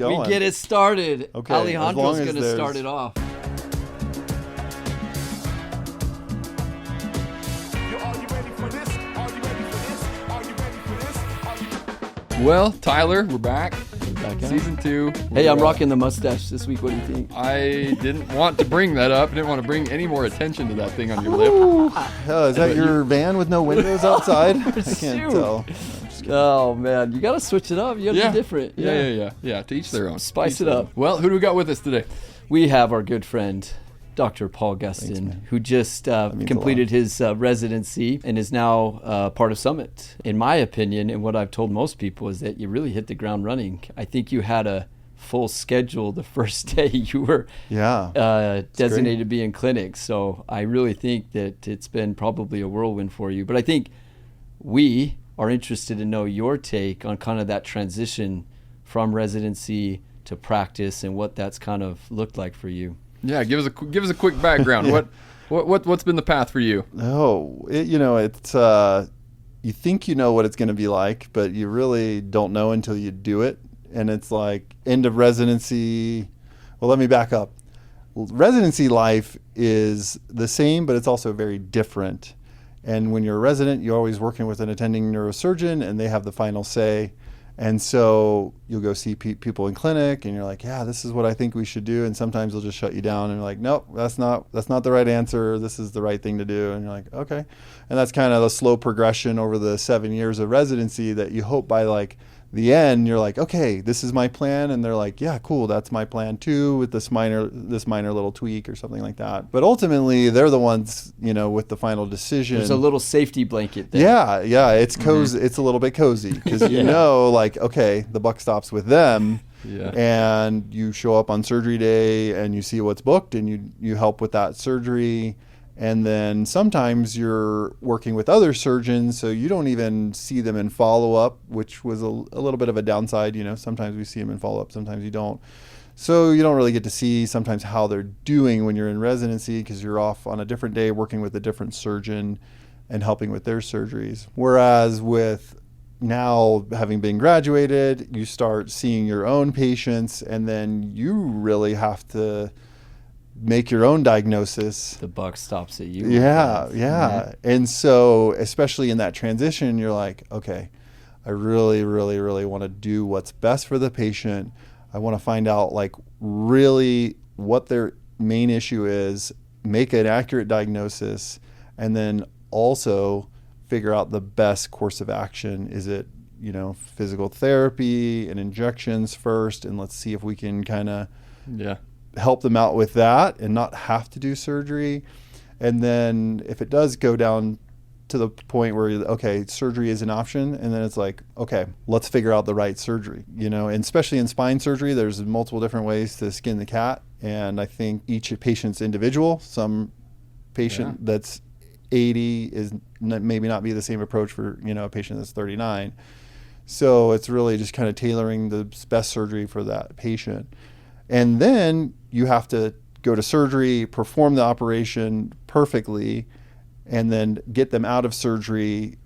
going. We get it started. Okay, Alejandro's going to start it off. Well, Tyler, we're back. Season 2. Hey, I'm rocking the mustache this week. What do you think? I didn't want to bring that up. I didn't want to bring any more attention to that thing on your lip. Oh, is that your van with no windows outside? I can't tell. Oh, man. You got to switch it up. You got to be different. Yeah. To each their own. Spice it up. Well, who do we got with us today? We have our good friend, Dr. Paul Gustin, who just completed his residency and is now part of Summit. In my opinion, and what I've told most people, is that you really hit the ground running. I think you had a full schedule the first day you were designated to be in clinic. So I really think that it's been probably a whirlwind for you. But I think we are interested to know your take on kind of that transition from residency to practice and what that's kind of looked like for you. Yeah, give us a quick background. What's been the path for you? It's you think you know what it's going to be like, but you really don't know until you do it. And it's like end of residency. Well, let me back up. Residency life is the same, but it's also very different. And when you're a resident, you're always working with an attending neurosurgeon, and they have the final say. And so you'll go see people in clinic, and you're like, yeah, this is what I think we should do. And sometimes they'll just shut you down and you're like, nope, that's not the right answer. This is the right thing to do. And you're like, okay. And that's kind of a slow progression over the 7 years of residency that you hope by like the end, you're like, okay, this is my plan. And they're like, yeah, cool. That's my plan too, with this minor little tweak or something like that. But ultimately they're the ones, with the final decision. There's a little safety blanket there. Yeah. It's cozy. Mm-hmm. It's a little bit cozy because like, okay, the buck stops with them. Yeah. And you show up on surgery day and you see what's booked and you help with that surgery. And then sometimes you're working with other surgeons, so you don't even see them in follow-up, which was a little bit of a downside. Sometimes we see them in follow-up, sometimes you don't. So you don't really get to see sometimes how they're doing when you're in residency because you're off on a different day working with a different surgeon and helping with their surgeries. Whereas with now having been graduated, you start seeing your own patients, and then you really have to make your own diagnosis. The buck stops at you. Yeah. And so, especially in that transition, you're like, okay, I really, really, really want to do what's best for the patient. I want to find out like really what their main issue is, make an accurate diagnosis, and then also figure out the best course of action. Is it, physical therapy and injections first, and let's see if we can kind of help them out with that and not have to do surgery. And then if it does go down to the point where, okay, surgery is an option, and then it's like, okay, let's figure out the right surgery, and especially in spine surgery, there's multiple different ways to skin the cat. And I think each patient's individual. Some patient that's 80 is maybe not be the same approach for, a patient that's 39. So it's really just kind of tailoring the best surgery for that patient. And then you have to go to surgery, perform the operation perfectly, and then get them out of surgery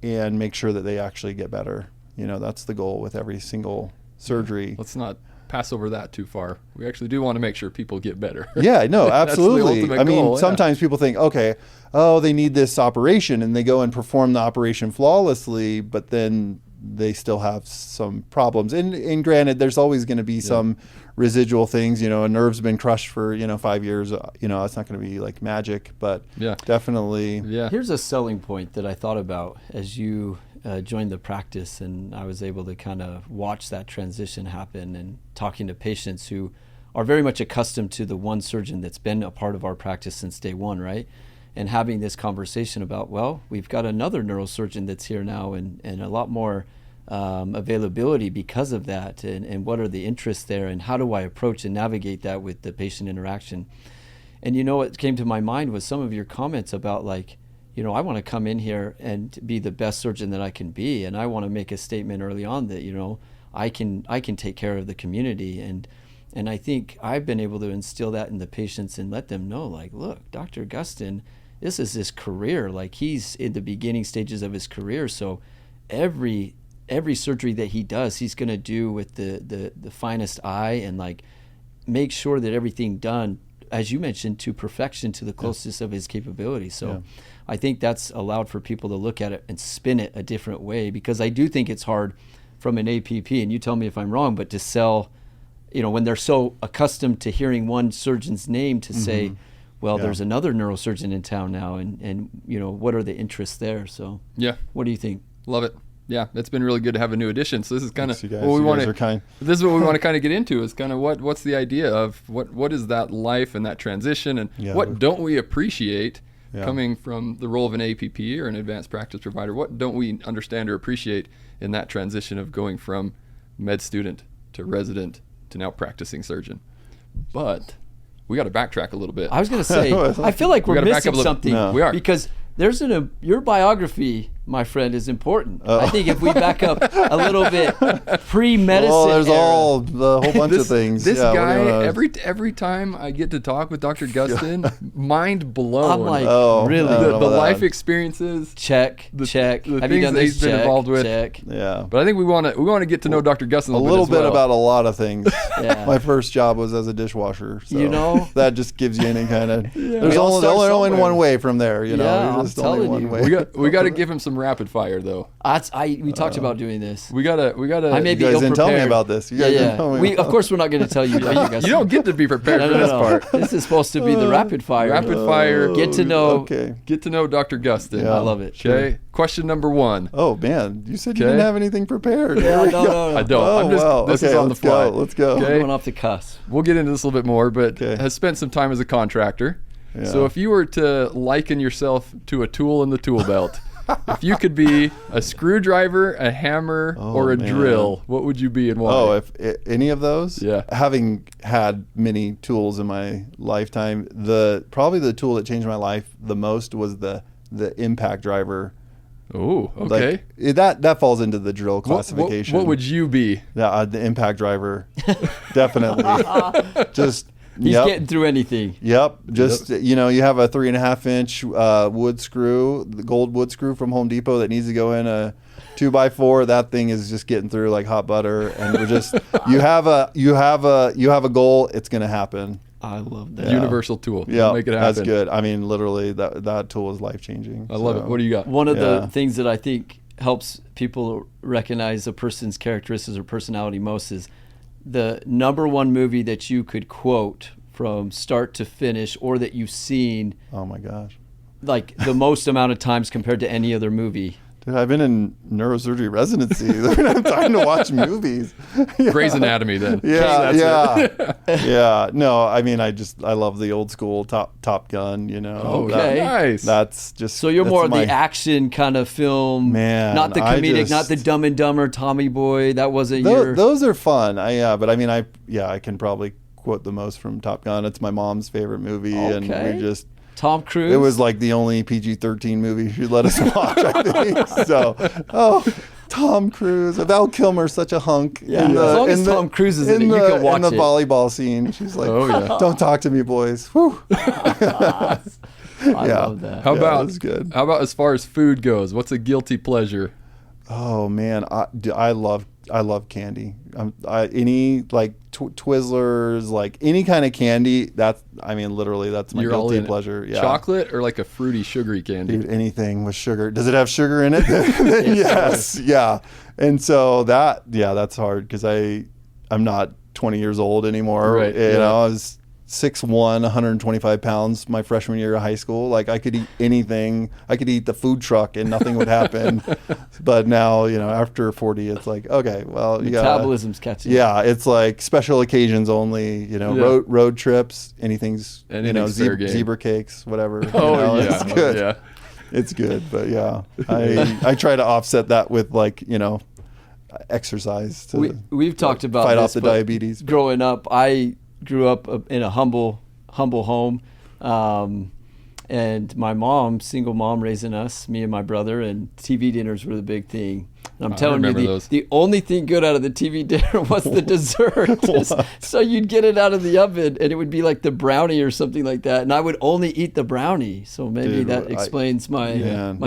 and make sure that they actually get better. That's the goal with every single surgery. Let's not pass over that too far. We actually do want to make sure people get better. Yeah, no, absolutely. That's the ultimate goal, sometimes people think, okay, they need this operation, and they go and perform the operation flawlessly, but then they still have some problems. And granted, there's always going to be some residual things. A nerve's been crushed for 5 years. It's not going to be like magic, but definitely. Yeah. Here's a selling point that I thought about as you joined the practice, and I was able to kind of watch that transition happen, and talking to patients who are very much accustomed to the one surgeon that's been a part of our practice since day one, right? And having this conversation about, well, we've got another neurosurgeon that's here now, and a lot more availability because of that, and what are the interests there, and how do I approach and navigate that with the patient interaction. And what came to my mind was some of your comments about like, I want to come in here and be the best surgeon that I can be, and I want to make a statement early on that I can take care of the community, and I think I've been able to instill that in the patients and let them know, like, look, Dr. Gustin, this is his career. Like, he's in the beginning stages of his career, so every every surgery that he does, he's going to do with the finest eye, and like make sure that everything done, as you mentioned, to perfection, to the closest of his capability. So I think that's allowed for people to look at it and spin it a different way, because I do think it's hard from an APP, and you tell me if I'm wrong, but to sell, when they're so accustomed to hearing one surgeon's name, to say, well, there's another neurosurgeon in town now, and what are the interests there? So what do you think? Love it. Yeah, it's been really good to have a new addition. So this is kind of what we want to. This is what we want to kind of get into, is kind of what's the idea of what is that life and that transition, and what don't we appreciate coming from the role of an APP or an advanced practice provider? What don't we understand or appreciate in that transition of going from med student to resident to now practicing surgeon? But we got to backtrack a little bit. I was going to say, I feel like we're missing something. No. We are. Because there's your biography, my friend, is important. I think if we back up a little bit, pre-medicine there's era, the whole bunch of things. This guy, every time I get to talk with Dr. Gustin, mind blown. I'm like, really? The life experiences. Check. The Have you things done that this? he's been involved with. Check. Yeah. But I think we want to get to know Dr. Gustin a little bit about a lot of things. Yeah. My first job was as a dishwasher, so that just gives you any kind of. There's only one way from there. Yeah, There's just only one way. We got to give him some rapid fire though. We talked about doing this. We gotta. I may be you guys ill-prepared. didn't tell me about this. You guys didn't tell me. Of course, we're not going to tell you. You don't get to be prepared for this part. This is supposed to be the rapid fire. Rapid fire. Get to know. Okay. Get to know Dr. Gustin. I love it. Okay. Sure. Question number 1. Oh man, you said you didn't have anything prepared. No. I don't. This is on the fly. Let's go. Okay. Going off the cusp. We'll get into this a little bit more, but has spent some time as a contractor. Yeah. So if you were to liken yourself to a tool in the tool belt, if you could be a screwdriver, a hammer, or a drill, what would you be and why? If any of those? Yeah. Having had many tools in my lifetime, probably the tool that changed my life the most was the impact driver. Oh, okay. That falls into the drill classification. What would you be? The impact driver, definitely. He's getting through anything. Yep. You have a 3.5-inch wood screw, the gold wood screw from Home Depot that needs to go in a 2x4. That thing is just getting through like hot butter, and we're just you have a goal. It's going to happen. I love that. Universal tool. Yeah, make it happen. That's good. I mean, literally, that tool is life changing. I love it. What do you got? One of the things that I think helps people recognize a person's characteristics or personality most is the number one movie that you could quote from start to finish, or that you've seen. Oh my gosh! Like the most amount of times compared to any other movie. Dude, I've been in neurosurgery residency. I don't have time to watch movies. Grey's Anatomy, then. Yeah. No, I mean, I love the old school Top Gun. Okay. Nice. That's just. So you're more of the action kind of film, not the comedic, not the Dumb and Dumber, Tommy Boy. That wasn't those are fun. But I mean, I can probably quote the most from Top Gun. It's my mom's favorite movie, and we just. Tom Cruise? It was like the only PG-13 movie she let us watch, I think. So, Tom Cruise. Val Kilmer's such a hunk. Yeah. As long as Tom Cruise is in it, you can watch it. In the volleyball scene, she's like, don't talk to me, boys. Whew. I love that. How about, that's good. How about as far as food goes? What's a guilty pleasure? Oh, man. I love candy. Any like Twizzlers, like any kind of candy. Literally, that's my guilty pleasure. Yeah. Chocolate or like a fruity, sugary candy? Dude, anything with sugar. Does it have sugar in it? Yes. Yeah. And so that's hard because I'm not 20 years old anymore. Right. I was 6'1", 125 pounds my freshman year of high school. Like I could eat anything. I could eat the food truck and nothing would happen. But now, after 40, it's like, okay, well, metabolism's catching. Yeah, it's like special occasions only. Road trips, anything's zebra cakes, whatever. It's good. Yeah, it's good. But I try to offset that with exercise. We've talked about fight this, off the diabetes. Growing up, I grew up in a humble home, and my mom, single mom, raising us, me and my brother, and TV dinners were the big thing. And I'm telling you, the only thing good out of the TV dinner was the dessert. So you'd get it out of the oven, and it would be like the brownie or something like that. And I would only eat the brownie. So maybe that explains my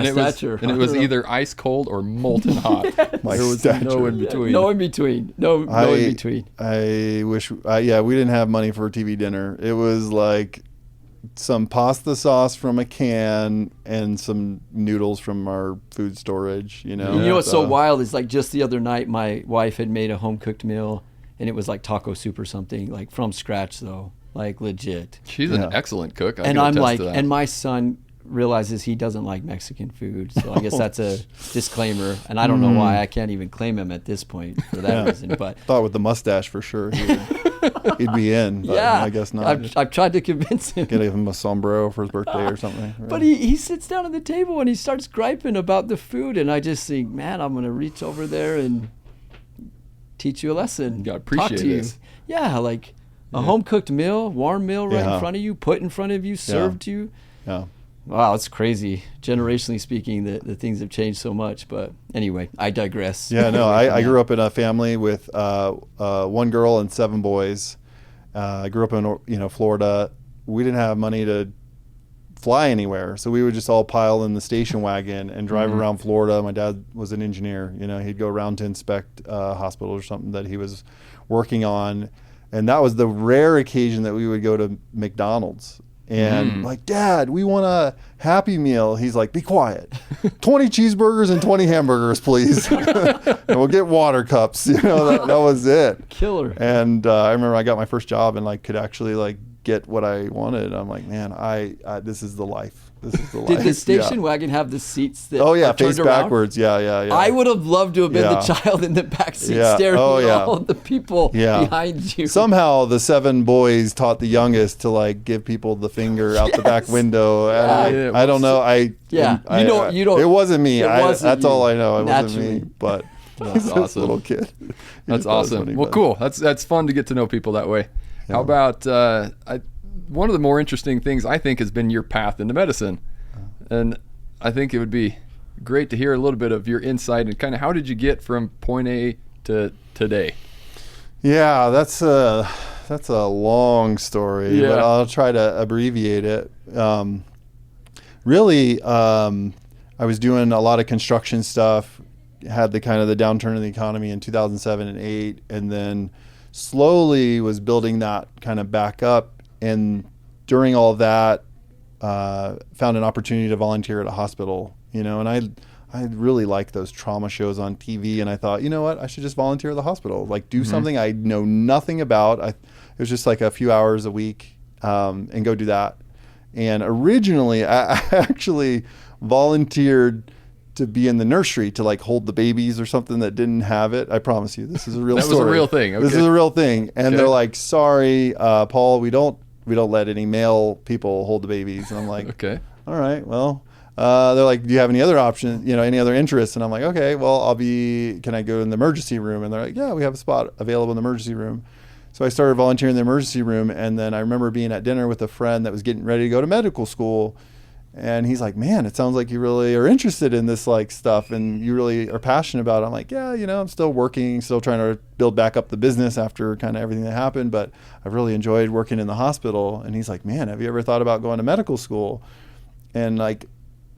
stature. And it was either ice cold or molten hot. There was no in between. No in between. No in between. I wish, we didn't have money for a TV dinner. It was like some pasta sauce from a can and some noodles from our food storage, You know what's so wild is like just the other night my wife had made a home cooked meal and it was like taco soup or something, like from scratch though, like legit. She's an excellent cook. And I'm like, and my son realizes he doesn't like Mexican food, so I guess that's a disclaimer, and I don't know why I can't even claim him at this point for that reason. But I thought with the mustache for sure he'd be in, but I guess not. I've tried to convince him. Get him a sombrero for his birthday or something. Right? But he sits down at the table and he starts griping about the food, and I just think, man, I'm going to reach over there and teach you a lesson. You got to appreciate this. Yeah, like a home-cooked meal, warm meal right in front of you, put in front of you, served to you. Yeah. Wow, it's crazy. Generationally speaking, the things have changed so much. But anyway, I digress. Yeah, no, I grew up in a family with one girl and 7 boys. I grew up in Florida. We didn't have money to fly anywhere, so we would just all pile in the station wagon and drive around Florida. My dad was an engineer. He'd go around to inspect hospitals or something that he was working on, and that was the rare occasion that we would go to McDonald's. And like, Dad, we want a Happy Meal. He's like, be quiet. 20 cheeseburgers and 20 hamburgers, please. And we'll get water cups. That was it. Killer. And I remember I got my first job and like could actually like get what I wanted. I'm like, man, I this is the life. This is the life. Did the station wagon have the seats that face turned backwards? Around? Yeah. I would have loved to have been the child in the back seat staring at all of the people behind you. Somehow the 7 boys taught the youngest to like give people the finger out the back window. I don't know. You don't. It wasn't me. That's all I know. It wasn't me. But that's awesome. Little kid. That's awesome. Well, cool. That's fun to get to know people that way. Yeah. How about one of the more interesting things I think has been your path into medicine, and I think it would be great to hear a little bit of your insight and kind of how did you get from point A to today? Yeah, that's a long story, but I'll try to abbreviate it. Really, I was doing a lot of construction stuff, had the kind of the downturn in the economy in 2007 and 2008, and then slowly was building that kind of back up. And during all of that, found an opportunity to volunteer at a hospital, and I really like those trauma shows on TV. And I thought, you know what, I should just volunteer at the hospital, like do something I know nothing about. It was just like a few hours a week and go do that. And originally, I actually volunteered to be in the nursery to like hold the babies or something that didn't have it. I promise you, this is a real story. That was a real thing. Okay. This is a real thing. And they're like, sorry, Paul, we don't let any male people hold the babies. And I'm like, okay, all right, well, they're like, do you have any other options, any other interests? And I'm like, okay, well, can I go in the emergency room? And they're like, yeah, we have a spot available in the emergency room. So I started volunteering in the emergency room. And then I remember being at dinner with a friend that was getting ready to go to medical school. And he's like, man, it sounds like you really are interested in this like stuff and you really are passionate about it. I'm like, yeah, I'm still working, still trying to build back up the business after kind of everything that happened, but I've really enjoyed working in the hospital. And he's like, man, have you ever thought about going to medical school? And like,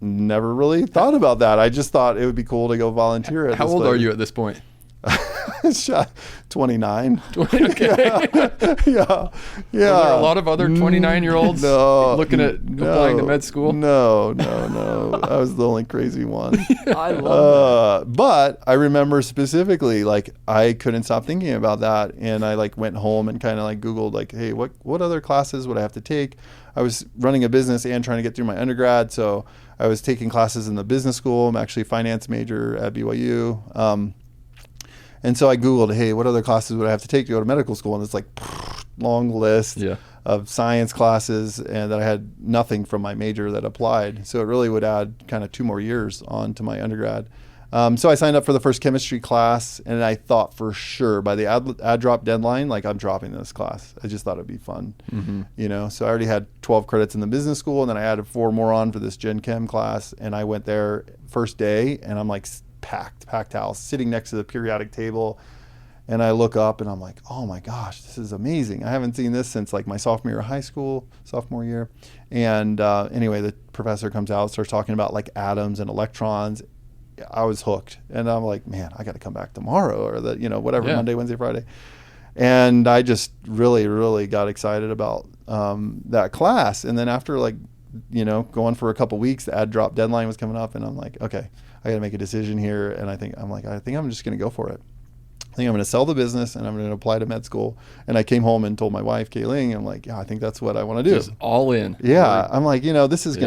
never really thought about that. I just thought it would be cool to go volunteer at How old are you at this point? 29. Okay. Yeah. Were there a lot of other 29-year-olds looking at applying to med school? No. I was the only crazy one. I love that. But I remember specifically, like, I couldn't stop thinking about that. And I like went home and kind of like Googled like, hey, what other classes would I have to take? I was running a business and trying to get through my undergrad. So I was taking classes in the business school. I'm actually a finance major at BYU. And so I Googled, hey, what other classes would I have to take to go to medical school? And it's like long list of science classes, and that I had nothing from my major that applied. So it really would add kind of 2 more years on to my undergrad. So I signed up for the first chemistry class, and I thought for sure by the ad drop deadline, like, I'm dropping this class. I just thought it'd be fun, So I already had 12 credits in the business school, and then I added 4 more on for this Gen Chem class, and I went there first day, and I'm like packed house, sitting next to the periodic table. And I look up and I'm like, oh my gosh, this is amazing. I haven't seen this since like my sophomore year. And anyway, the professor comes out, starts talking about like atoms and electrons. I was hooked. And I'm like, man, I got to come back tomorrow or whatever, Monday, Wednesday, Friday. And I just really, really got excited about that class. And then after going for a couple weeks, the ad drop deadline was coming up and I'm like, okay, I got to make a decision here. And I think I'm just going to go for it. I think I'm going to sell the business and I'm going to apply to med school. And I came home and told my wife, Kayling, I'm like, yeah, I think that's what I want to do. Just all in. Yeah. I'm like, this is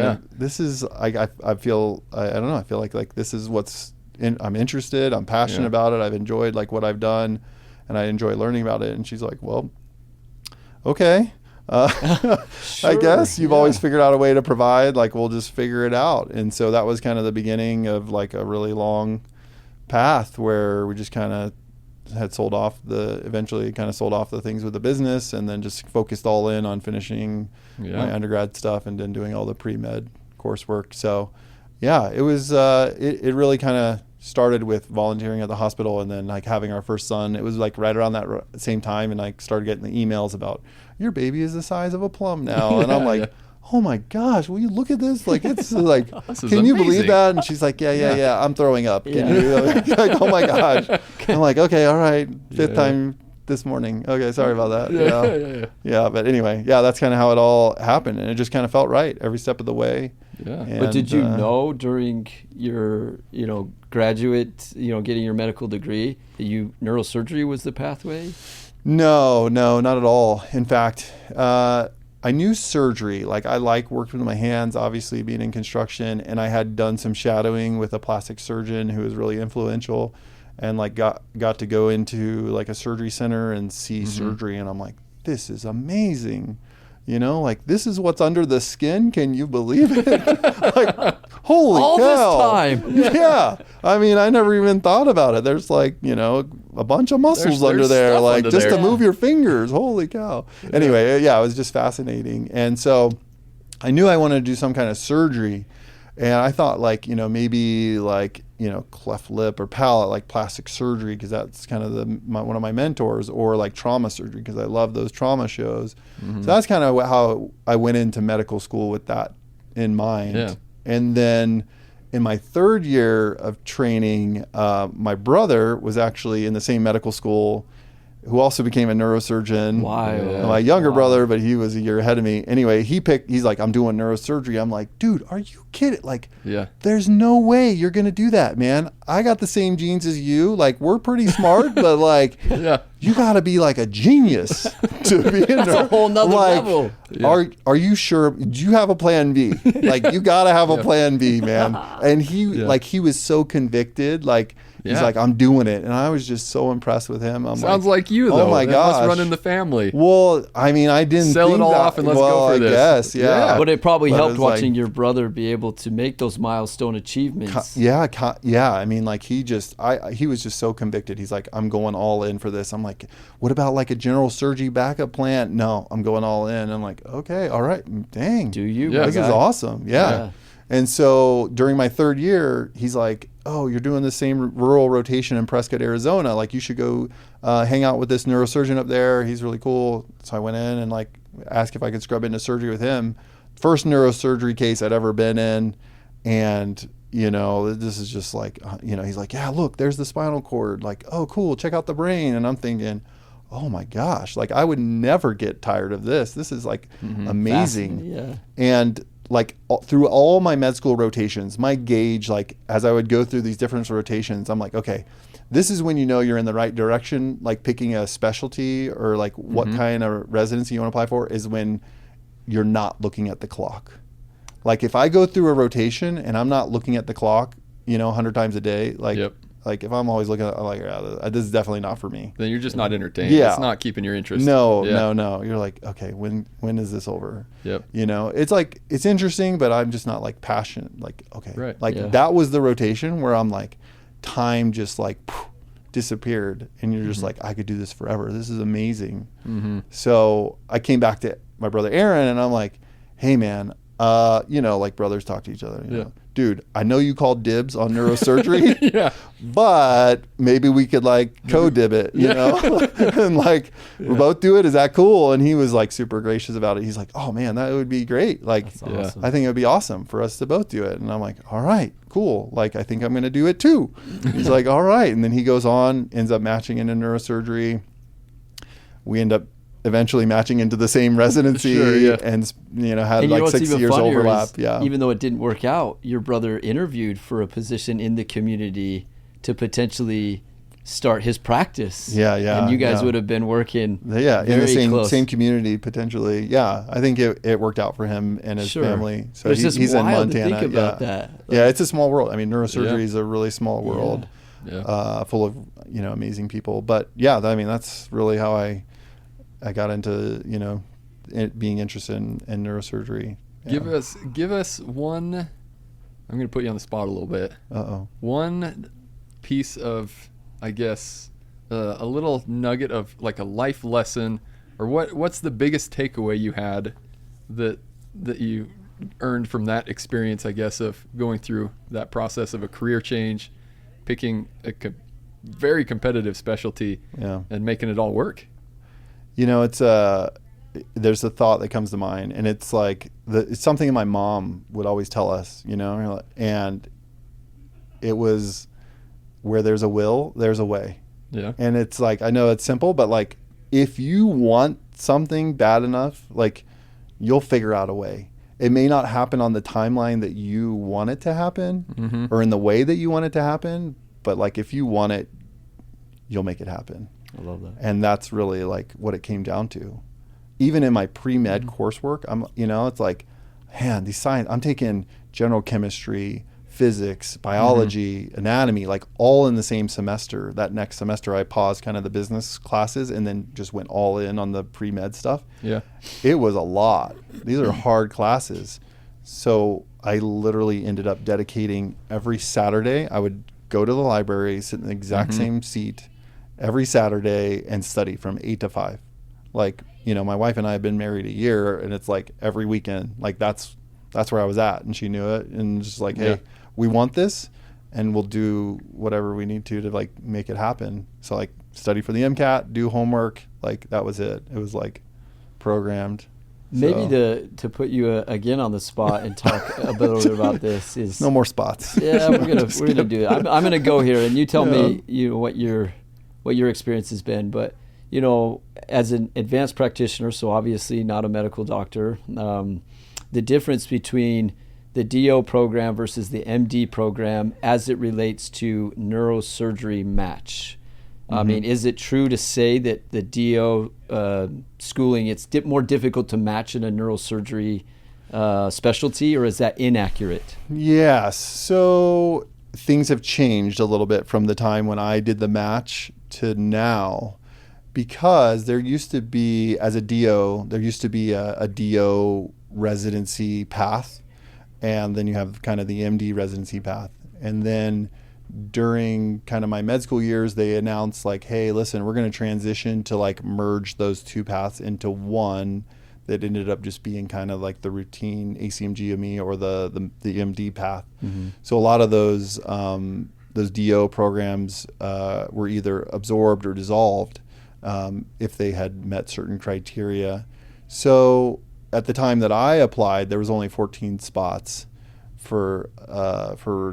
I feel like this is I'm interested. I'm passionate about it. I've enjoyed like what I've done and I enjoy learning about it. And she's like, well, okay. Sure, I guess you've always figured out a way to provide, like, we'll just figure it out. And so that was kind of the beginning of like a really long path where we just kind of eventually sold off the things with the business and then just focused all in on finishing my undergrad stuff and then doing all the pre-med coursework. So yeah, it was, it really kind of started with volunteering at the hospital and then like having our first son. It was like right around that same time. And I started getting the emails about your baby is the size of a plum now. And I'm like, oh my gosh, will you look at this? Like, it's like, can you believe that? And she's like, yeah, I'm throwing up. Can you? Like, oh my gosh. I'm like, okay, all right. Fifth time this morning. Okay, sorry about that. Yeah, but anyway, that's kind of how it all happened. And it just kind of felt right every step of the way. Yeah. And, but did you know during your, graduate, getting your medical degree, that neurosurgery was the pathway? No, not at all. In fact, I knew surgery. Like I worked with my hands, obviously being in construction, and I had done some shadowing with a plastic surgeon who was really influential, and like got to go into like a surgery center and see surgery, and I'm like, this is amazing. Like this is what's under the skin. Can you believe it? Like, holy all cow. This time. Yeah. I mean, I never even thought about it. There's like, a bunch of muscles under there, like just to move your fingers. Holy cow. Anyway, it was just fascinating. And so I knew I wanted to do some kind of surgery. And I thought like, maybe like, cleft lip or palate, like plastic surgery, because that's kind of one of my mentors, or like trauma surgery, because I love those trauma shows. So that's kind of how I went into medical school with that in mind. Yeah. And then in my third year of training, my brother was actually in the same medical school, who also became a neurosurgeon. Wow. My younger brother, but he was a year ahead of me. Anyway, he's like, I'm doing neurosurgery. I'm like, dude, are you kidding? Like, there's no way you're going to do that, man. I got the same genes as you. Like, we're pretty smart, but like, you got to be like a genius to be in That's a whole nother level. Are you sure? Do you have a plan B? Like, you got to have a plan B, man. And he was so convicted, like, he's like, I'm doing it. And I was just so impressed with him. Sounds like you, though. Oh, my gosh. Must run in the family. Well, I mean, I didn't sell it all off and let's go for this. I guess, But it probably helped watching your brother be able to make those milestone achievements. Yeah. I mean, like, he was just so convicted. He's like, I'm going all in for this. I'm like, what about like a general surgery backup plan? No, I'm going all in. I'm like, okay, all right. Dang. Do you? This is awesome. Yeah. And so during my third year, he's like, oh, you're doing the same rural rotation in Prescott, Arizona. Like, you should go hang out with this neurosurgeon up there. He's really cool. So I went in and like asked if I could scrub into surgery with him. First neurosurgery case I'd ever been in. And, this is just like, he's like, yeah, look, there's the spinal cord. Like, oh, cool. Check out the brain. And I'm thinking, oh my gosh, like I would never get tired of this. This is like amazing. Yeah. And like through all my med school rotations, my gauge, like as I would go through these different rotations, I'm like, okay, this is when you're in the right direction, like picking a specialty or like what kind of residency you want to apply for is when you're not looking at the clock. Like if I go through a rotation and I'm not looking at the clock, 100 times a day, like like if I'm always looking at, I'm like, this is definitely not for me. Then you're just not entertained. It's not keeping your interest. No. You're like, okay, when is this over? Yep. It's like, it's interesting, but I'm just not like passionate. Like, okay, that was the rotation where I'm like, time just like disappeared, and you're just like, I could do this forever. This is amazing. So I came back to my brother Aaron, and I'm like, hey man, like brothers talk to each other. dude, I know you called dibs on neurosurgery, Yeah. but maybe we could like co-dib it, you know, and like we both do it. Is that cool? And he was like super gracious about it. He's like, oh man, that would be great. Like, That's awesome. I think it would be awesome for us to both do it. And I'm like, all right, cool. Like, I think I'm going to do it too. He's like, all right. And then he goes on, ends up matching into neurosurgery. We end up eventually matching into the same residency, Sure, yeah. and you know, had And you know like what's 6 even years funnier overlap. is, Yeah. even though it didn't work out, your brother interviewed for a position in the community to potentially start his practice. Yeah. And you guys yeah. would have been working Yeah, in the very same close. same community potentially. Yeah, I think it worked out for him and his Sure. family. So But it's just he's in wild to Montana. think about yeah. that. Yeah, it's a small world. I mean, neurosurgery Yeah. is a really small world, Yeah. full of amazing people. But yeah, I mean, that's really how I got into being interested in neurosurgery. Yeah. Give us one. I'm going to put you on the spot a little bit. One piece of, I guess, a little nugget of like a life lesson, or what's the biggest takeaway you had that you earned from that experience, I guess, of going through that process of a career change, picking a very competitive specialty, and making it all work. It's there's a thought that comes to mind, and it's like it's something my mom would always tell us, and it was, where there's a will, there's a way. Yeah. And it's like, I know it's simple, but like, if you want something bad enough, like, you'll figure out a way. It may not happen on the timeline that you want it to happen, or in the way that you want it to happen, but like, if you want it, you'll make it happen. I love that. And that's really like what it came down to. Even in my pre-med coursework, it's like, man, these science, I'm taking general chemistry, physics, biology, anatomy, like all in the same semester. That next semester I paused kind of the business classes and then just went all in on the pre-med stuff. Yeah. It was a lot. These are hard classes. So I literally ended up dedicating every Saturday. I would go to the library, sit in the exact same seat every Saturday and study from 8 to 5. Like, my wife and I have been married a year, and it's like every weekend, like that's where I was at, and she knew it, and just like, hey, we want this, and we'll do whatever we need to like make it happen. So like, study for the MCAT, do homework, like that was it. It was like programmed. Maybe to put you again on the spot and talk a little bit about this is no more spots. Yeah, we're gonna do it. I'm gonna go here, and you tell me what your experience has been. But as an advanced practitioner, so obviously not a medical doctor, the difference between the DO program versus the MD program as it relates to neurosurgery match. I mean, is it true to say that the DO schooling, it's more difficult to match in a neurosurgery specialty, or is that inaccurate? Yes. So things have changed a little bit from the time when I did the match to now, because there used to be, as a DO, a DO residency path, and then you have kind of the MD residency path. And then during kind of my med school years, they announced like, hey, listen, we're going to transition to like merge those two paths into one that ended up just being kind of like the routine ACMGME or the MD path. So a lot of those DO programs were either absorbed or dissolved if they had met certain criteria. So at the time that I applied, there was only 14 spots for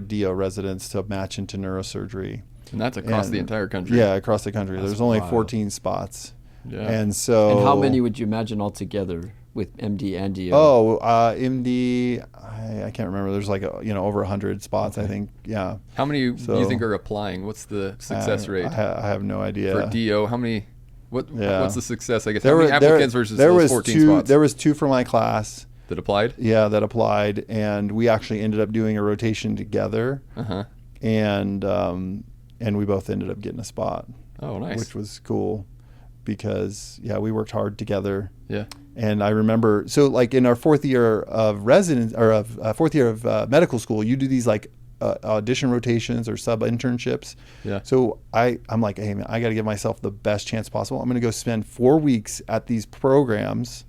DO residents to match into neurosurgery. And that's across the entire country. Yeah, across the country. That's There's only wild. 14 spots. Yeah. And so... And how many would you imagine altogether with MD and DO? MD, I can't remember. There's like over 100 spots, I think. Yeah. How many do So- you think are applying? What's the success rate I have no idea. for DO? How many? What's the success? I guess There how many were- applicants versus there those was 14 two, spots There was 2 for my class. that applied? Yeah, that applied, and we actually ended up doing a rotation together, and we both ended up getting a spot. Oh, nice. Which was cool, because we worked hard together. Yeah. And I remember, so like in our 4th year of fourth year of medical school, you do these like audition rotations or sub internships. Yeah. So I'm like, hey man, I got to give myself the best chance possible. I'm going to go spend 4 weeks at these programs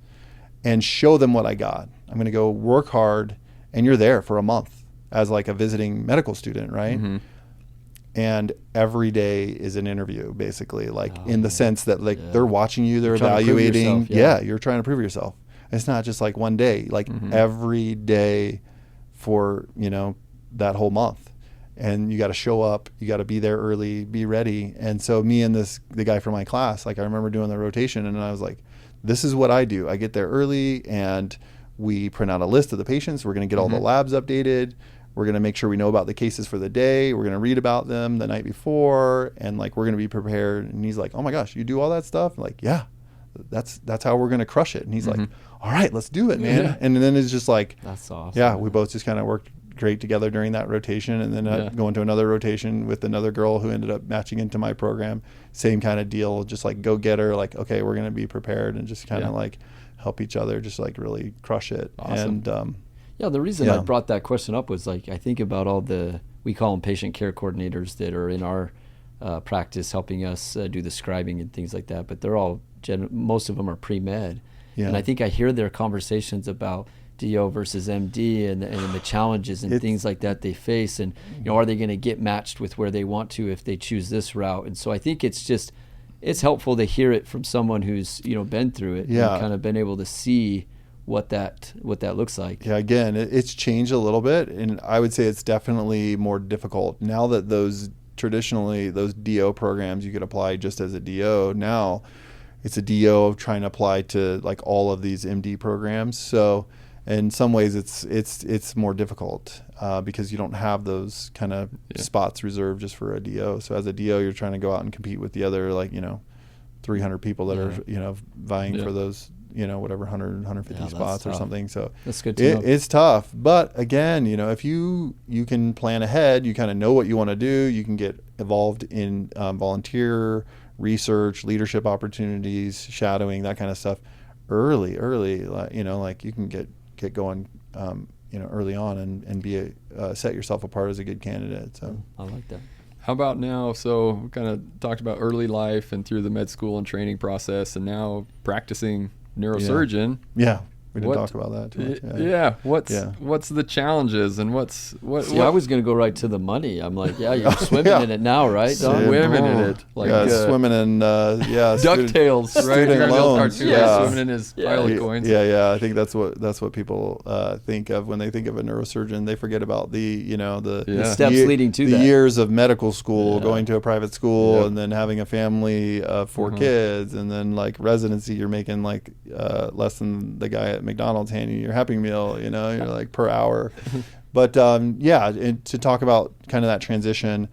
and show them what I got. I'm going to go work hard, and you're there for a month as like a visiting medical student, right? Mm-hmm. And every day is an interview, basically, like in the sense that like they're watching you, they're evaluating. You're trying to prove yourself. It's not just like one day, like every day for, you know, that whole month. And you got to show up, you got to be there early, be ready. And so me and the guy from my class, like I remember doing the rotation, and I was like, this is what I do. I get there early and we print out a list of the patients. We're going to get all the labs updated. We're going to make sure we know about the cases for the day. We're going to read about them the night before, and like we're going to be prepared. And he's like, oh my gosh, you do all that stuff? I'm like, yeah, that's how we're going to crush it. And he's like, all right, let's do it, man. Yeah. And then it's just like, that's awesome. Yeah, we both just kind of worked great together during that rotation, and then going to another rotation with another girl who ended up matching into my program. Same kind of deal, just like go get her, like, okay, we're going to be prepared, and just kind of like help each other, just like really crush it. Awesome. And the reason I brought that question up was like I think about all we call them patient care coordinators that are in our practice helping us do the scribing and things like that, but they're all most of them are pre-med. And I think I hear their conversations about DO versus MD and the challenges and things like that they face, and you know, are they going to get matched with where they want to if they choose this route? And so I think it's helpful to hear it from someone who's, you know, been through it and kind of been able to see what that looks like. Yeah, again, it's changed a little bit, and I would say it's definitely more difficult now that traditionally those DO programs you could apply just as a DO. Now it's a DO trying to apply to like all of these MD programs. So in some ways it's more difficult because you don't have those kind of spots reserved just for a DO. So as a DO, you're trying to go out and compete with the other, like, you know, 300 people that are, you know, vying for those, you know, whatever 150 spots or something. So that's good to know. It's tough, but again, you know, if you can plan ahead, you kind of know what you want to do, you can get involved in volunteer research, leadership opportunities, shadowing, that kind of stuff early, you know, like you can get going, you know, early on and be set yourself apart as a good candidate. So I like that. How about now? So we kind of talked about early life and through the med school and training process, and now practicing neurosurgeon. Yeah. We didn't talk about that too much. What's the challenges and what? I was going to go right to the money. I'm like, you're swimming in it now, right? Swimming in it. Like swimming in DuckTales, right? Swimming in his pile of coins. Yeah. I think that's what people think of when they think of a neurosurgeon. They forget about the steps leading to the years of medical school, going to a private school, and then having a family of 4 kids, and then like residency. You're making like less than the guy at McDonald's handing you your Happy Meal, you know, you're like per hour. But to talk about kind of that transition,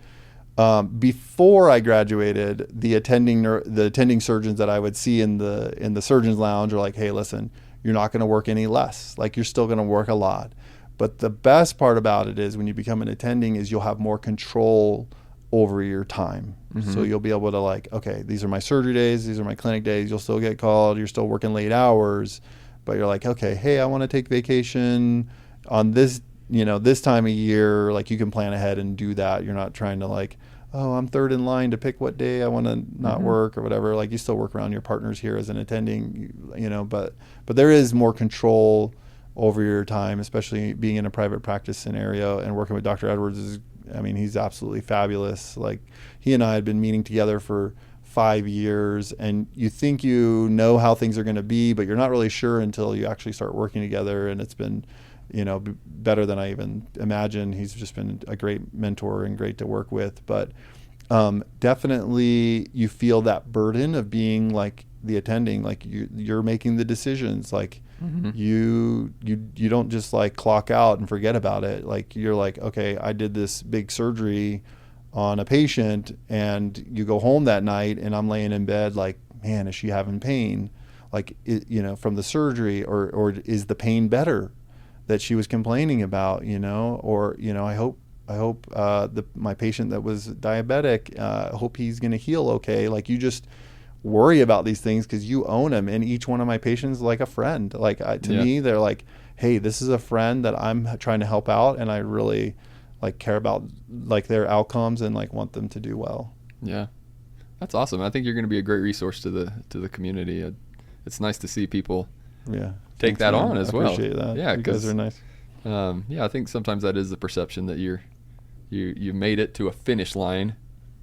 before I graduated, the attending surgeons that I would see in the surgeon's lounge are like, hey, listen, you're not going to work any less. Like, you're still going to work a lot. But the best part about it is when you become an attending is you'll have more control over your time. So you'll be able to like, okay, these are my surgery days, these are my clinic days. You'll still get called, you're still working late hours, but you're like, okay, hey, I want to take vacation on this, you know, this time of year. Like, you can plan ahead and do that. You're not trying to like, oh, I'm third in line to pick what day I want to not work or whatever. Like, you still work around your partners here as an attending, you know, but there is more control over your time, especially being in a private practice scenario. And working with Dr. Edwards he's absolutely fabulous. Like, he and I had been meeting together for 5 years, and you think you know how things are going to be, but you're not really sure until you actually start working together. And it's been, you know, better than I even imagined. He's just been a great mentor and great to work with. But definitely you feel that burden of being like the attending, like you're making the decisions. Like, you don't just like clock out and forget about it. Like, you're like, okay, I did this big surgery on a patient, and you go home that night and I'm laying in bed like, man, is she having pain? Like, you know, from the surgery, or is the pain better that she was complaining about, you know? Or, you know, I hope my patient that was diabetic, I hope he's going to heal okay. Like, you just worry about these things because you own them, and each one of my patients is like a friend. Like, to me, they're like, hey, this is a friend that I'm trying to help out, and I really like care about like their outcomes and like want them to do well. Yeah, that's awesome. I think you're going to be a great resource to the community. It's nice to see people take that on as well. I appreciate that. Yeah, you guys are nice. I think sometimes that is the perception that you made it to a finish line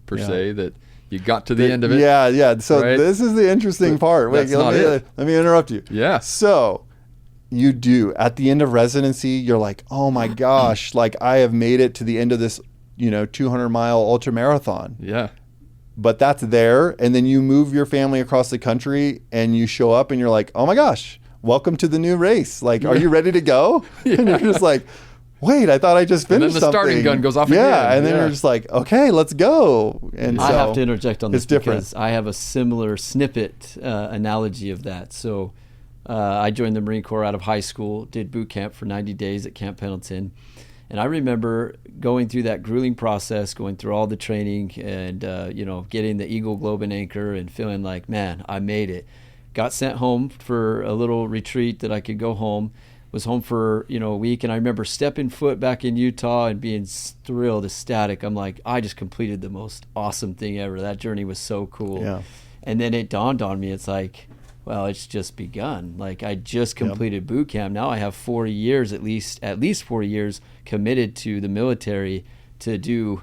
per se, that you got to the end of it. Yeah. So right? This is the interesting part. Wait, let me interrupt you. Yeah. So you do, at the end of residency, you're like, oh my gosh, like I have made it to the end of this, 200-mile ultra marathon. Yeah. But that's there. And then you move your family across the country and you show up and you're like, oh my gosh, welcome to the new race. Like, are you ready to go? And you're just like, wait, I thought I just finished something. And then the starting gun goes off again. Yeah, and then you're just like, okay, let's go. And I so have to interject on this different. because I have a similar snippet analogy of that. So I joined the Marine Corps out of high school, did boot camp for 90 days at Camp Pendleton. And I remember going through that grueling process, going through all the training and, getting the Eagle Globe and Anchor and feeling like, man, I made it. Got sent home for a little retreat that I could go home. Was home for, a week. And I remember stepping foot back in Utah and being thrilled, ecstatic. I'm like, I just completed the most awesome thing ever. That journey was so cool. Yeah. And then it dawned on me, it's like, well, it's just begun. Like I just completed boot camp. Now I have 40 years, at least 40 years committed to the military to do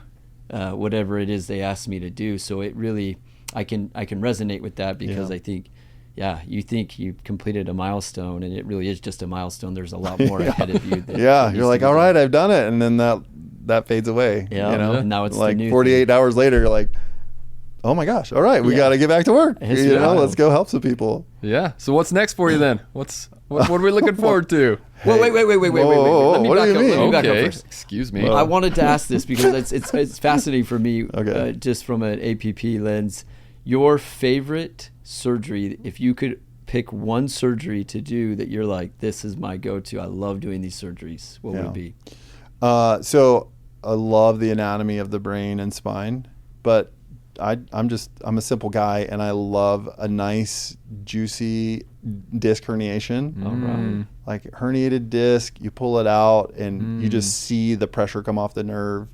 whatever it is they asked me to do. So it really, I can resonate with that because I think, you think you've completed a milestone and it really is just a milestone. There's a lot more ahead of you. You're like, all right, I've done it. And then that fades away. And now it's like the new 48 hours later, you're like, oh my gosh, all right, we got to get back to work. Let's go help some people. Yeah. So what's next for you then? What are we looking forward to? Well, wait. Let me back up first. Excuse me. I wanted to ask this because it's fascinating for me, just from an APP lens. Your favorite surgery, if you could pick one surgery to do that you're like, this is my go-to, I love doing these surgeries, what would it be? So I love the anatomy of the brain and spine, but I'm a simple guy and I love a nice juicy disc herniation. All right. Like herniated disc, you pull it out and you just see the pressure come off the nerve.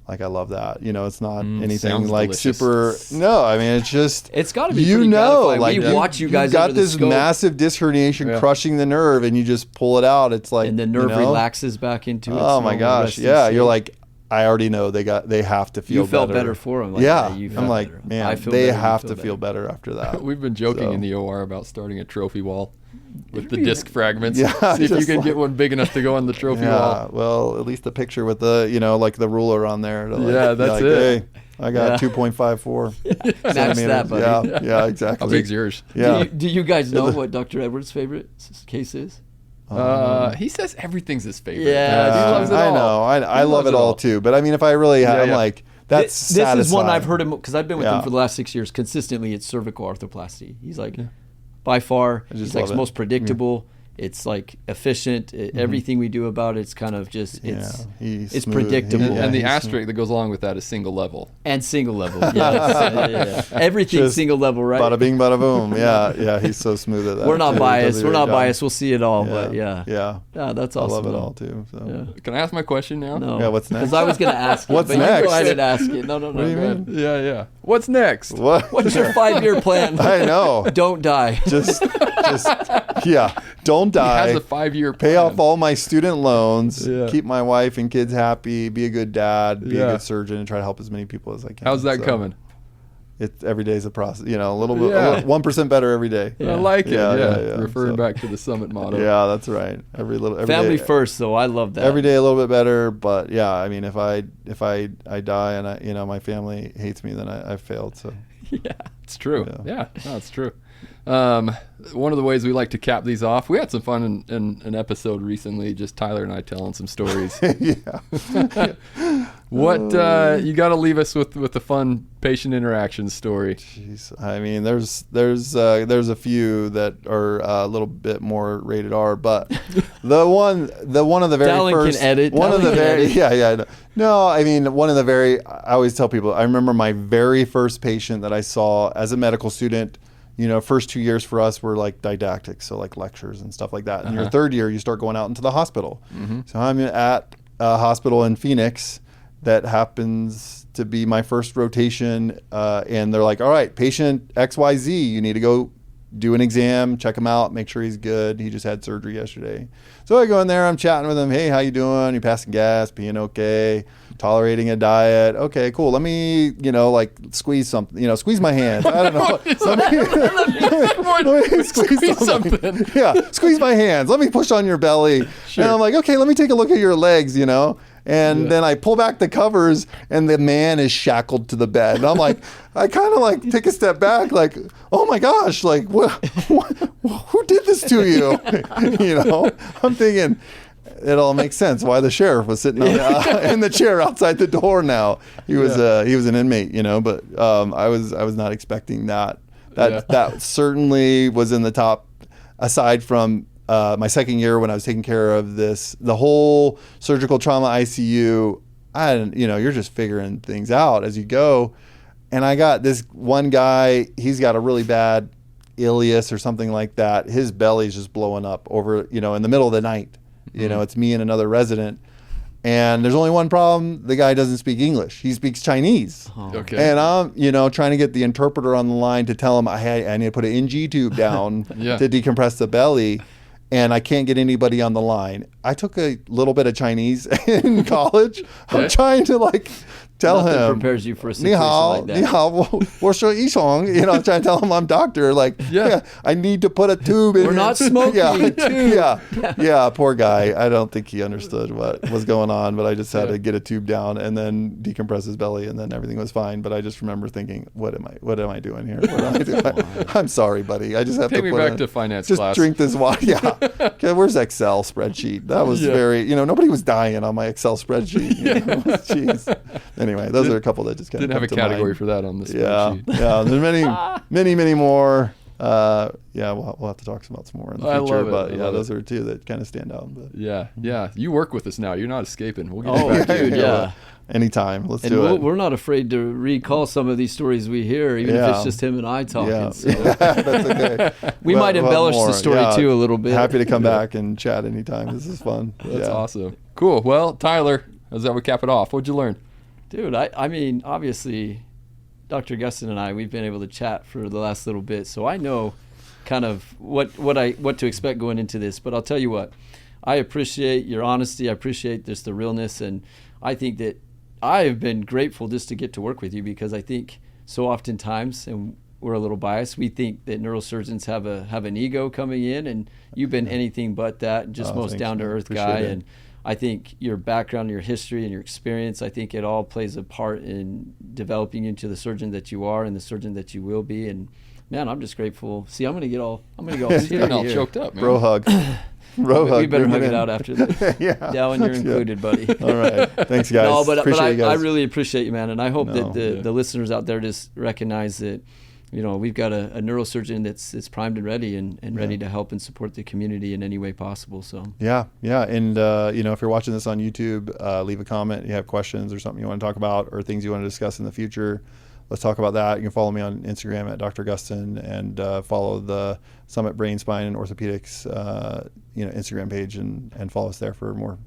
Like I love that. It's not anything like delicious. Super. No, I mean it's just. It's got to be pretty gratifying. Like we watch you guys. You've got under the this scope. massive disc herniation crushing the nerve, and you just pull it out. It's like and the nerve relaxes back into it. Oh my gosh! Yeah, you're like, I already know they have to feel. You felt better for them. Like, I'm like, better. Man, they have to feel better after that. We've been joking in the OR about starting a trophy wall with the disc fragments. Yeah, see if you can get one big enough to go on the trophy wall. Well, at least a picture with the, like the ruler on there. To That's it. Hey, I got 2.54 Match that, buddy. Yeah, exactly. How big's yours? Yeah. Do you guys know what Dr. Edwards' favorite case is? He says everything's his favorite. Yeah, he loves it all. I know. I love it all too. But I mean, if I really have, I'm like, that's satisfying. This is one I've heard him, because I've been with him for the last 6 years. Consistently, it's cervical arthroplasty. He's like, by far, he's like most predictable. It's like efficient. Everything we do about it's kind of just it's predictable. And the asterisk that goes along with that is single level. And single level, yes. Everything just single level, right? Bada bing, bada boom. Yeah. He's so smooth at that. We're not biased. We'll see it all, but yeah, that's awesome. I love it all too. So. Can I ask my question now? No. Yeah. What's next? Because I was going to ask. What's but next? You go ahead and ask it. No. What do you mean? Yeah. What's next? What's your 5-year plan? I know. Don't die. Just don't die. He has a 5-year plan. Pay off all my student loans. Keep my wife and kids happy. Be a good dad. Be a good surgeon, and try to help as many people as I can. How's that coming? It's every day's a process. A little bit, 1% better every day. I like it. Yeah. Referring back to the Summit motto. Yeah, that's right. Every family day, first, though. I love that. Every day a little bit better, but I mean, if I die and my family hates me, then I failed. So it's true. Yeah, no, it's true. One of the ways we like to cap these off, we had some fun in an episode recently, just Tyler and I telling some stories. What you got to leave us with the fun patient interaction story? Jeez, I mean, there's a few that are a little bit more rated R, but one of the very Dallin first can edit. One of the very no, I mean, one of the very, I always tell people, I remember my very first patient that I saw as a medical student. First 2 years for us were like didactic, so like lectures and stuff like that. And your third year, you start going out into the hospital. So I'm at a hospital in Phoenix that happens to be my first rotation, and they're like, all right, patient XYZ, you need to go do an exam, check him out, make sure he's good. He just had surgery yesterday. So I go in there, I'm chatting with him. Hey, how you doing? You passing gas, being okay, tolerating a diet. Okay, cool. Let me, like squeeze something, squeeze my hands. I don't know. Let me squeeze something. Yeah, squeeze my hands. Let me push on your belly. Sure. And I'm like, okay, let me take a look at your legs, And then I pull back the covers and the man is shackled to the bed. And I'm like, I kind of like take a step back, like, oh my gosh, like what who did this to you? I'm thinking it all makes sense why the sheriff was sitting in the chair outside the door now. He was an inmate, but I was not expecting that. That certainly was in the top, aside from my second year when I was taking care of the whole surgical trauma ICU. You're just figuring things out as you go. And I got this one guy, he's got a really bad ileus or something like that. His belly's just blowing up over, in the middle of the night. It's me and another resident. And there's only one problem. The guy doesn't speak English. He speaks Chinese. Okay. And I'm, trying to get the interpreter on the line to tell him I need to put an NG tube down to decompress the belly. And I can't get anybody on the line. I took a little bit of Chinese in college. I'm trying to tell Nothing him. prepares you for a situation like that. Ni hao, what's your isong? I'm trying to tell him I'm doctor. I need to put a tube in. We're not smoking. Yeah, poor guy. I don't think he understood what was going on, but I just had to get a tube down and then decompress his belly, and then everything was fine. But I just remember thinking, what am I doing here? What am I doing? I'm sorry, buddy. I just have Take to me back to finance just class. Drink this water. Yeah. Okay, where's Excel spreadsheet? That was very, nobody was dying on my Excel spreadsheet. Jeez. Anyway, those are a couple that just kind of didn't have a category mind. For that on the spreadsheet. Yeah. There's many more. We'll have to talk about some more in the future. But those are two that kind of stand out. But. Yeah. You work with us now. You're not escaping. We'll get you back to dude, yeah. Anytime. Let's do it. We're not afraid to recall some of these stories we hear, even if it's just him and I talking. Yeah. So. That's okay. We might embellish the story too a little bit. Happy to come back and chat anytime. This is fun. That's awesome. Cool. Well, Tyler, as that would cap it off, what'd you learn? Dude, I mean, obviously, Dr. Gustin and I, we've been able to chat for the last little bit, so I know kind of what to expect going into this. But I'll tell you what, I appreciate your honesty. I appreciate just the realness, and I think that I have been grateful just to get to work with you, because I think so oftentimes, and we're a little biased, we think that neurosurgeons have an ego coming in, and you've been anything but that, just most down-to-earth guy. It. And I think your background, your history, and your experience, I think it all plays a part in developing you into the surgeon that you are and the surgeon that you will be. And man, I'm just grateful. See, I'm gonna get all getting all choked up, man. Bro hug. We better hug it out after this. Dallin, you're included, buddy. All right. Thanks, guys. No, but you guys. I really appreciate you, man. And I hope that the listeners out there just recognize that, we've got a neurosurgeon that's primed and ready and ready to help and support the community in any way possible. So yeah. And if you're watching this on YouTube, leave a comment. If you have questions or something you want to talk about or things you want to discuss in the future, let's talk about that. You can follow me on Instagram at Dr. Gustin, and follow the Summit Brain, Spine, and Orthopedics Instagram page and follow us there for more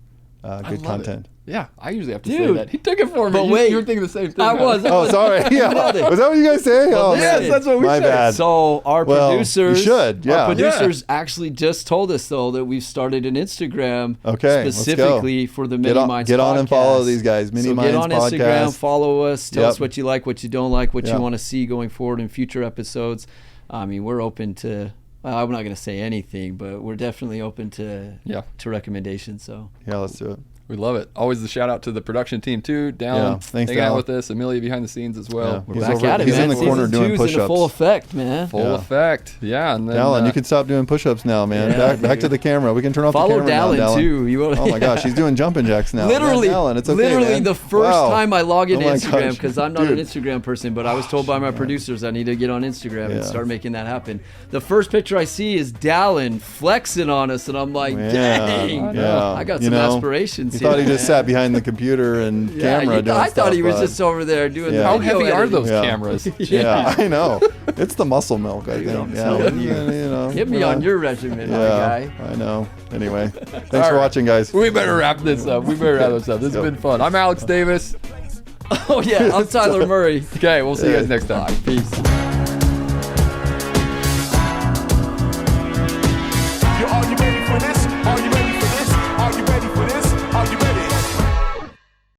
good content. Yeah, I usually have to say that. He took it for me. But wait, you were thinking the same thing. I was. Oh, sorry. Yeah. Was that what you guys say? Yes, that's what we My said. bad. So our producers, our producers actually just told us though that we've started an Instagram specifically for the Mini Minds podcast. Get on and follow these guys. Mini Minds podcast. Get on Instagram, follow us, tell us what you like, what you don't like, what you want to see going forward in future episodes. I mean, we're open to. I'm not going to say anything, but we're definitely open to recommendations. So let's do it. We love it. Always the shout out to the production team too. Dallin, hanging out with us. Amelia behind the scenes as well. We're back at it, man. He's in the corner Season doing 2's push-ups. in full effect, man. Full effect. Yeah. And then, Dallin, you can stop doing push-ups now, man. Back to the camera. We can turn off the camera now, Dallin too. Oh my gosh, he's doing jumping jacks now. Literally, Dallin, it's okay, literally man. the first time I log into Instagram, gosh. because I'm not an Instagram person, but I was told by my producers I need to get on Instagram and start making that happen. The first picture I see is Dallin flexing on us, and I'm like, dang, I got some aspirations he here. thought he just sat behind the computer and camera doing I stuff. thought he was just over there doing the How video heavy are editing. those cameras? Yeah, I know. It's the muscle milk, I think. I'm telling you. Get me on your regimen, my guy. I know. Anyway, thanks for watching, guys. We better wrap this up. This has been fun. I'm Alex Davis. Oh, yeah. I'm Tyler Murray. Okay, we'll see you guys next time. Peace.